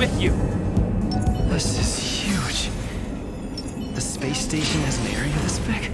with you. This is huge. The space station has an area this big?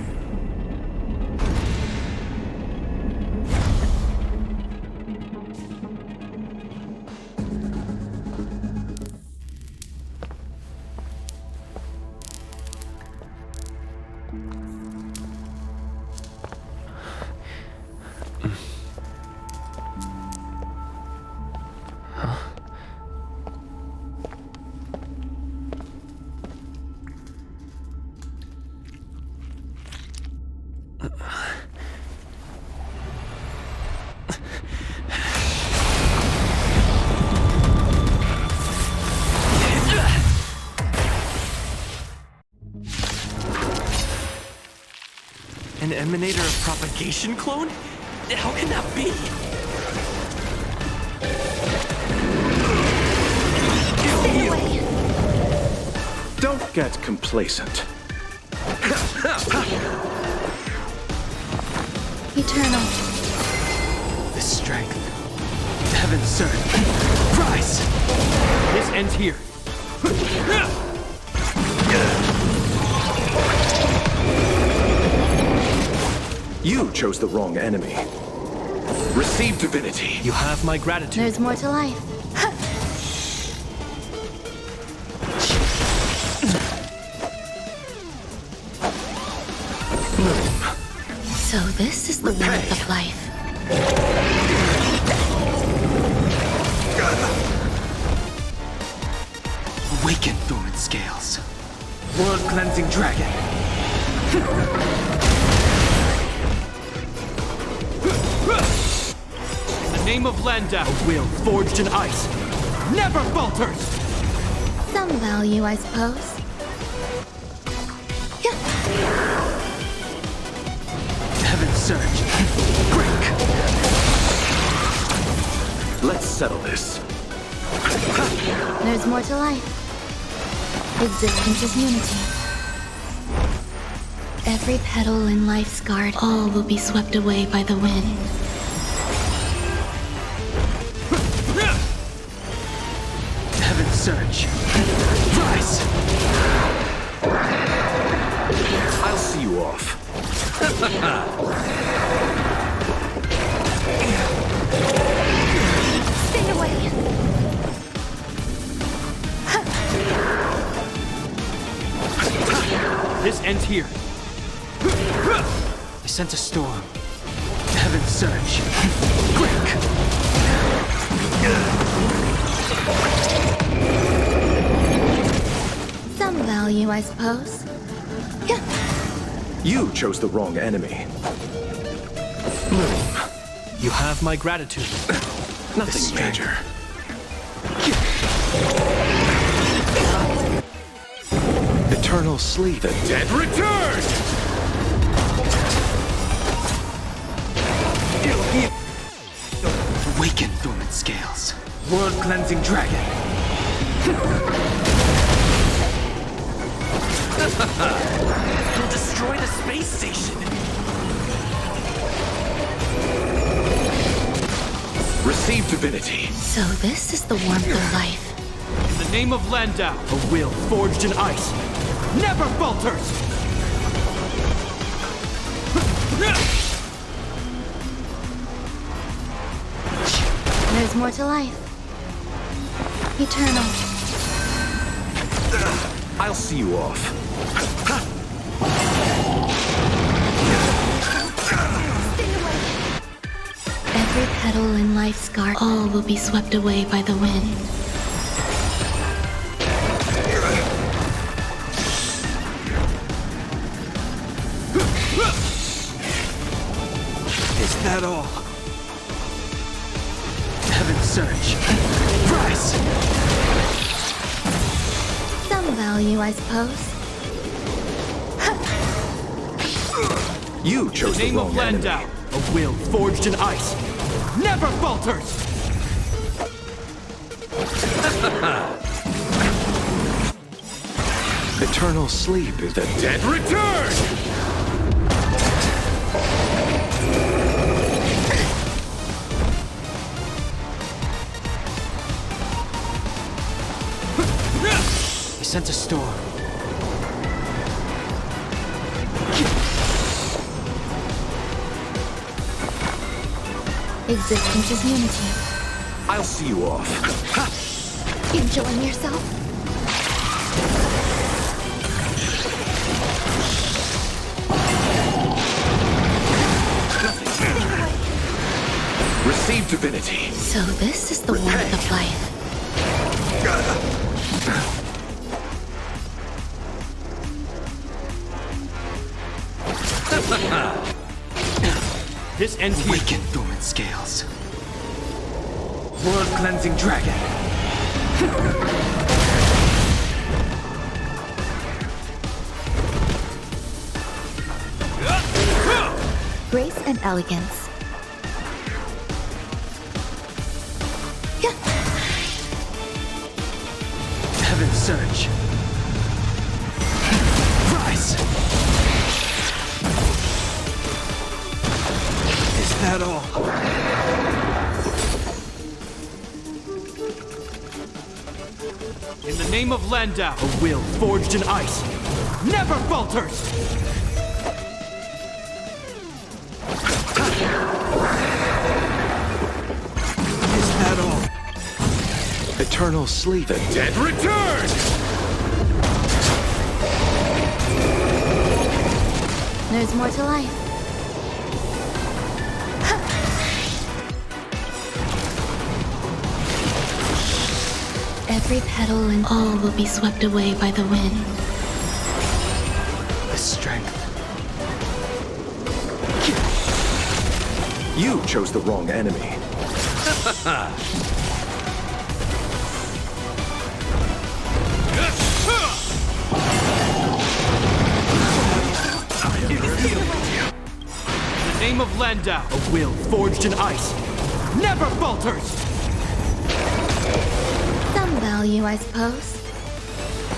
An emanator of propagation clone? How can that be? Stay away. Don't get complacent. Eternal. The strength. Heaven's surge. Rise! This ends here. You chose the wrong enemy. Receive divinity. You have my gratitude. There's more to life. So this is the warmth of life. Awaken, thorn scales. World-cleansing dragon. In the name of Landau, a will forged in ice never falters! Some value, I suppose. Heaven's surge. Break! Let's settle this. There's more to life. Existence is unity. Every petal in life's garden, all will be swept away by the wind. Heaven's surge. Rise! I'll see you off. Stay away. This ends here. I sense a storm. Heaven's surge. Break! Some value, I suppose. You chose the wrong enemy. You have my gratitude. Nothing major. Eternal sleep. The dead return! Awaken, dormant scales. World-cleansing dragon. You'll destroy the space station! Receive divinity. So this is the warmth of life. In the name of Landau, a will forged in ice never falters! There's more to life. Eternal. I'll see you off. Every petal in life's garden, all will be swept away by the wind. Is that all? Heaven's surge. Rise! Some value, I suppose. You In chose the the name wrong of Landau, enemy. a will forged in ice never falters! Eternal sleep is the dead return! sent a storm. Existence is unity. I'll see you off. Enjoying yourself? Receive divinity. So this is the warmth of life. This ends here. Awaken dormant scales. World cleansing dragon. Grace and elegance. Heaven's surge. Rise! Is that all? In the name of Landau, a will forged in ice never falters! Is that all? Eternal sleep. The dead return! There's more to life. Every petal and all will be swept away by the wind. The strength. You chose the wrong enemy. In the name of Landau, a will forged in ice never falters! Some value, I suppose.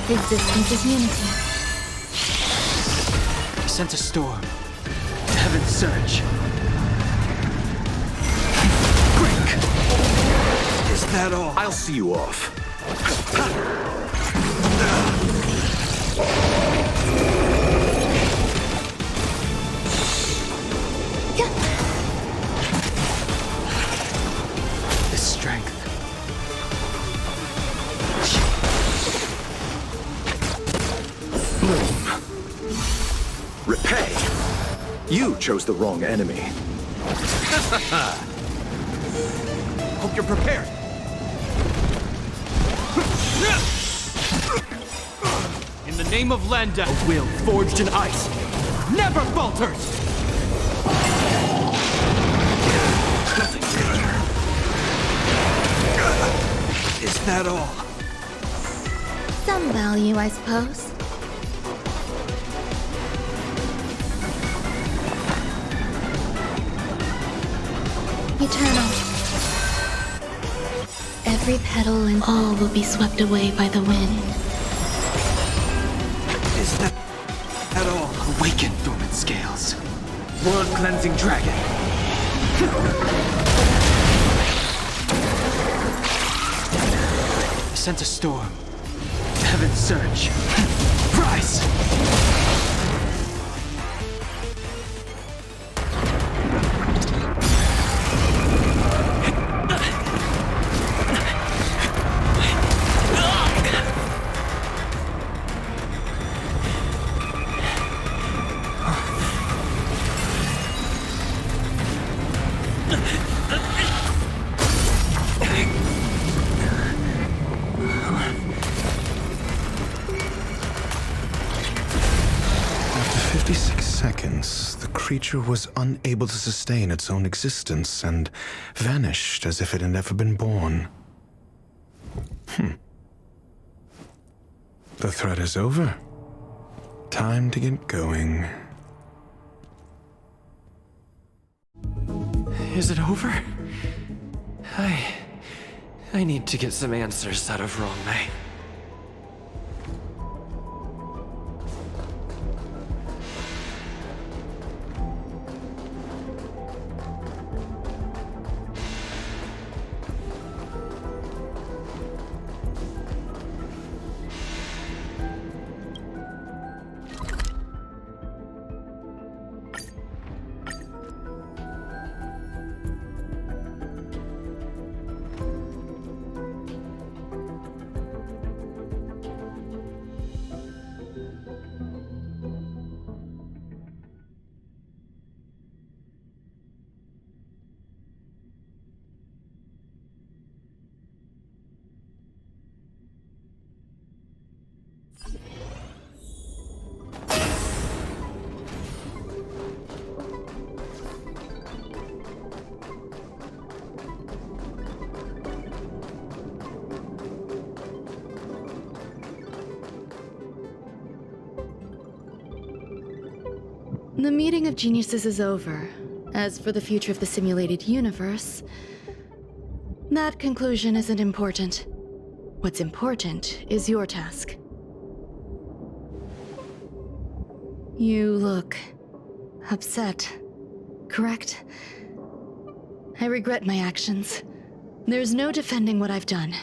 Existence is unity. Sent a storm. Heaven's surge. Break! Is that all? I'll see you off. The strength. Bloom. Repay. You chose the wrong enemy. Hope you're prepared. In the name of Landau, a will forged in ice never falters! Is that all? Some value, I suppose. Eternal. Every petal and all will be swept away by the wind. Is that all? Awaken dormant scales. World cleansing dragon. Sent a storm. Heaven's surge. Rise! After 56 seconds, the creature was unable to sustain its own existence and vanished as if it had never been born. The threat is over. Time to get going. Is it over? I need to get some answers out of Wrong May. The meeting of geniuses is over. As for the future of the simulated universe, that conclusion isn't important. What's important is your task. You look upset, correct? I regret my actions. There's no defending what I've done.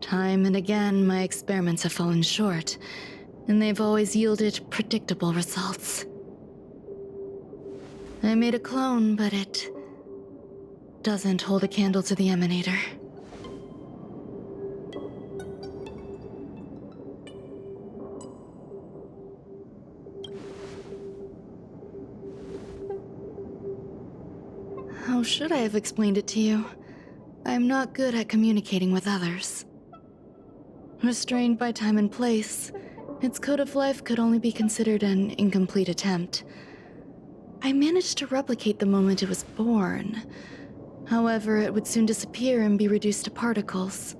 Time and again, my experiments have fallen short, and they've always yielded predictable results. I made a clone, but it doesn't hold a candle to the emanator. How should I have explained it to you? I'm not good at communicating with others. Restrained by time and place, its code of life could only be considered an incomplete attempt. I managed to replicate the moment it was born. However, it would soon disappear and be reduced to particles.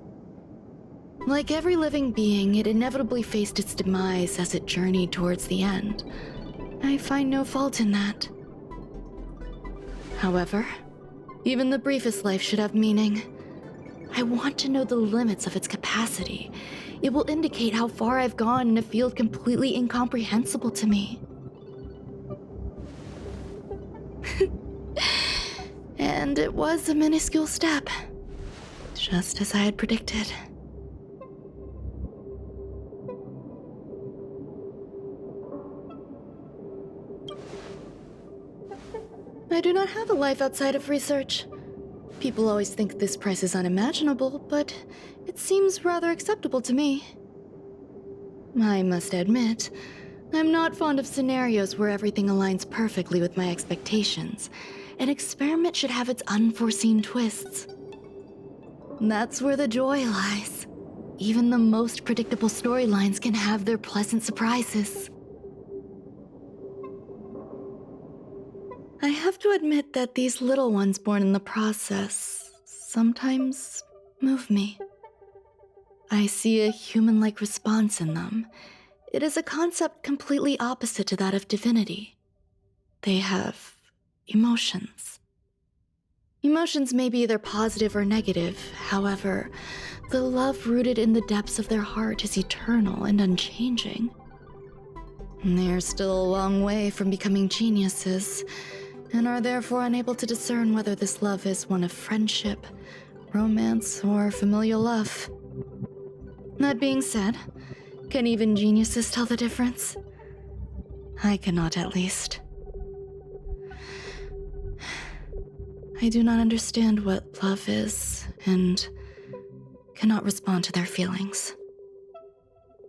Like every living being, it inevitably faced its demise as it journeyed towards the end. I find no fault in that. However, even the briefest life should have meaning. I want to know the limits of its capacity. It will indicate how far I've gone in a field completely incomprehensible to me. And it was a minuscule step, just as I had predicted. I do not have a life outside of research. People always think this price is unimaginable, but it seems rather acceptable to me. I must admit, I'm not fond of scenarios where everything aligns perfectly with my expectations. An experiment should have its unforeseen twists. That's where the joy lies. Even the most predictable storylines can have their pleasant surprises. I have to admit that these little ones born in the process sometimes move me. I see a human-like response in them. It is a concept completely opposite to that of divinity. They have emotions. Emotions may be either positive or negative. However, the love rooted in the depths of their heart is eternal and unchanging. They're still a long way from becoming geniuses, and are therefore unable to discern whether this love is one of friendship, romance, or familial love. That being said, can even geniuses tell the difference? I cannot, at least. I do not understand what love is, and cannot respond to their feelings.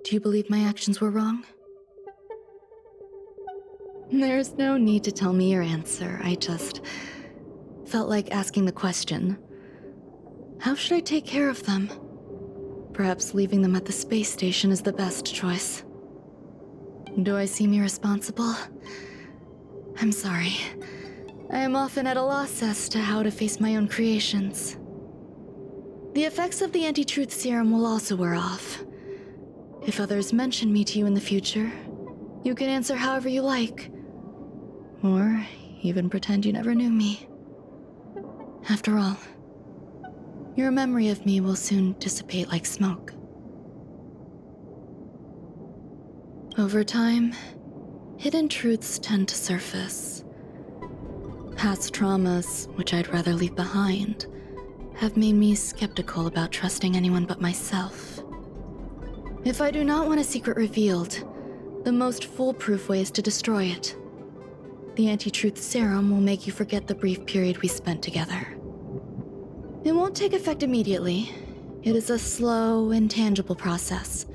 Do you believe my actions were wrong? There's no need to tell me your answer. I just felt like asking the question. How should I take care of them? Perhaps leaving them at the space station is the best choice. Do I seem irresponsible? I'm sorry. I am often at a loss as to how to face my own creations. The effects of the anti-truth serum will also wear off. If others mention me to you in the future, you can answer however you like. Or even pretend you never knew me. After all, your memory of me will soon dissipate like smoke. Over time, hidden truths tend to surface. Past traumas, which I'd rather leave behind, have made me skeptical about trusting anyone but myself. If I do not want a secret revealed, the most foolproof way is to destroy it. The anti-truth serum will make you forget the brief period we spent together. It won't take effect immediately. It is a slow, intangible process,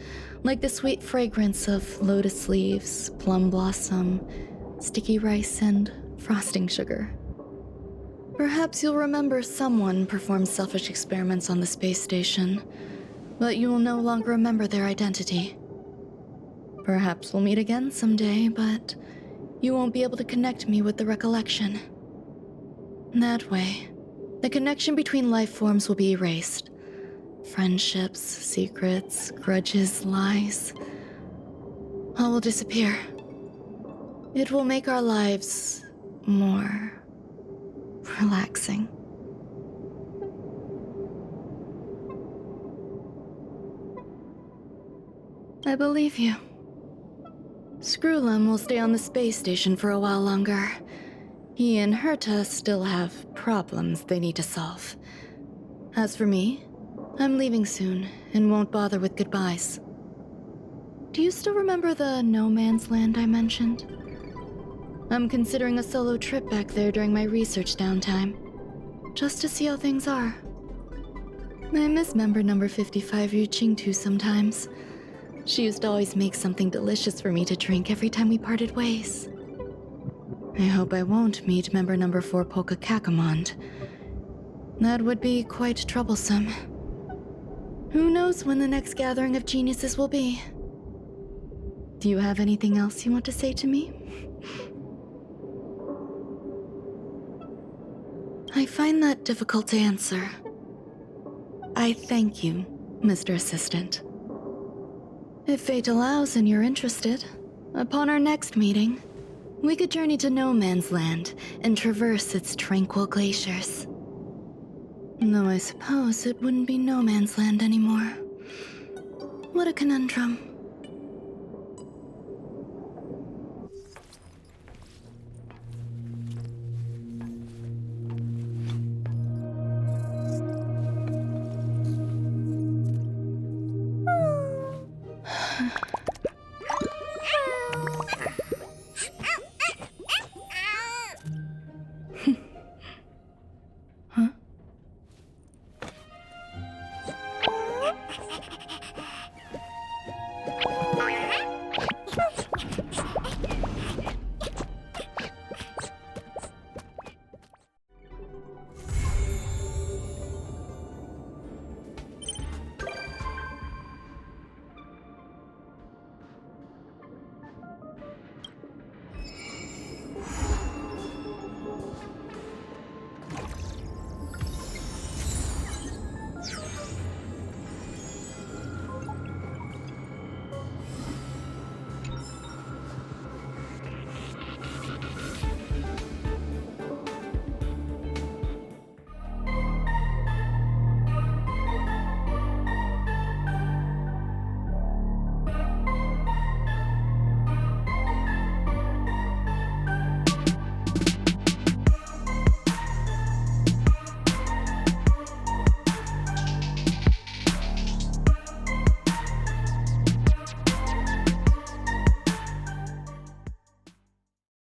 like the sweet fragrance of lotus leaves, plum blossom, sticky rice, and frosting sugar. Perhaps you'll remember someone performed selfish experiments on the space station, but you will no longer remember their identity. Perhaps we'll meet again someday, but you won't be able to connect me with the recollection. That way, the connection between life forms will be erased. Friendships, secrets, grudges, lies, all will disappear. It will make our lives more relaxing. I believe you. Screwlum will stay on the space station for a while longer. He and Herta still have problems they need to solve. As for me, I'm leaving soon and won't bother with goodbyes. Do you still remember the no man's land I mentioned? I'm considering a solo trip back there during my research downtime, just to see how things are. I miss member number 55 Yu Qingtu sometimes. She used to always make something delicious for me to drink every time we parted ways. I hope I won't meet member number 4 Polka Kakamond. That would be quite troublesome. Who knows when the next gathering of geniuses will be? Do you have anything else you want to say to me? I find that difficult to answer. I thank you, Mr. Assistant. If fate allows and you're interested, upon our next meeting, we could journey to No Man's Land and traverse its tranquil glaciers. Though I suppose it wouldn't be No Man's Land anymore. What a conundrum. Huh?